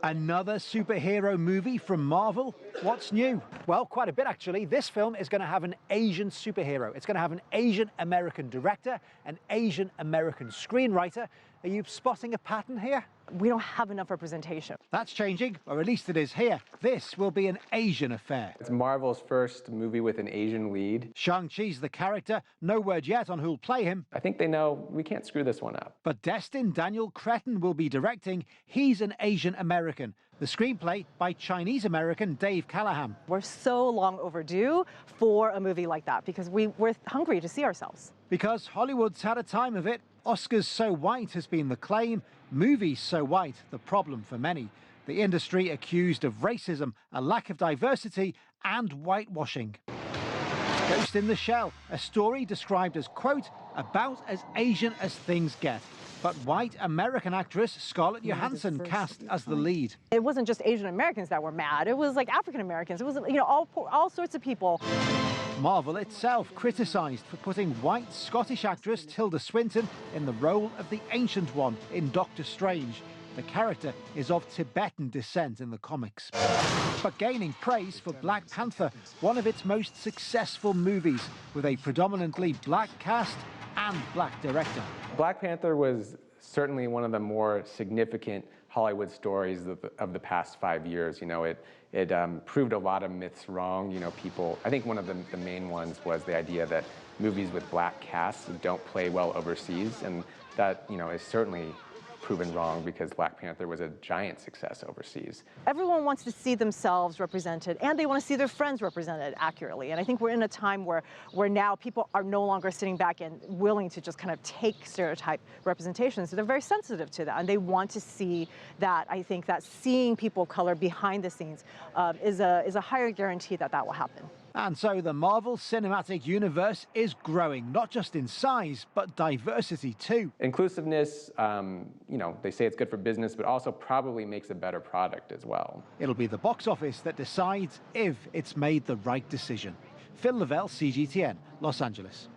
Another superhero movie from Marvel? What's new? Well, quite a bit actually. This film is going to have an Asian superhero. It's going to have an Asian American director, an Asian American screenwriter. Are you spotting a pattern here? We don't have enough representation. That's changing, or at least it is here. This will be an Asian affair. It's Marvel's first movie with an Asian lead. Shang Chi's the character. No word yet on who'll play him. I think they know we can't screw this one up. But destined Daniel Cretton will be directing. He's an Asian American. The screenplay by Chinese-American Dave Callahan. We're so long overdue for a movie like that because we're hungry to see ourselves. Because Hollywood's had a time of it. Oscars so white has been the claim. Movies so white, the problem for many. The industry accused of racism, a lack of diversity and whitewashing. Ghost in the Shell, a story described as, quote, about as Asian as things get. But white American actress Scarlett Johansson cast as the lead. It wasn't just Asian Americans that were mad. It was like African Americans. It was, all sorts of people. Marvel itself criticised for putting white Scottish actress Tilda Swinton in the role of the Ancient One in Doctor Strange. The character is of Tibetan descent in the comics. But gaining praise for Black Panther, one of its most successful movies, with a predominantly black cast and black director. Black Panther was certainly one of the more significant Hollywood stories of the past 5 years. It proved a lot of myths wrong. I think one of the main ones was the idea that movies with black casts don't play well overseas, and that is certainly proven wrong because Black Panther was a giant success overseas. Everyone wants to see themselves represented, and they want to see their friends represented accurately. And I think we're in a time where now people are no longer sitting back and willing to just kind of take stereotype representations. So they're very sensitive to that, and they want to see that. I think that seeing people of color behind the scenes is a higher guarantee that that will happen. And so the Marvel Cinematic Universe is growing, not just in size, but diversity too. Inclusiveness, they say it's good for business, but also probably makes a better product as well. It'll be the box office that decides if it's made the right decision. Lavelle, CGTN, Los Angeles.